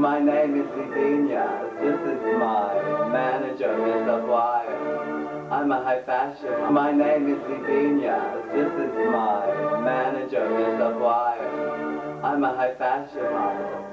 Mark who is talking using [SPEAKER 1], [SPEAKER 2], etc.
[SPEAKER 1] My name is Zidania. This is my manager, Mr. Wire. I'm a high fashion. My name is Zidania. This is my manager, Mr. Wire. I'm a high fashion model.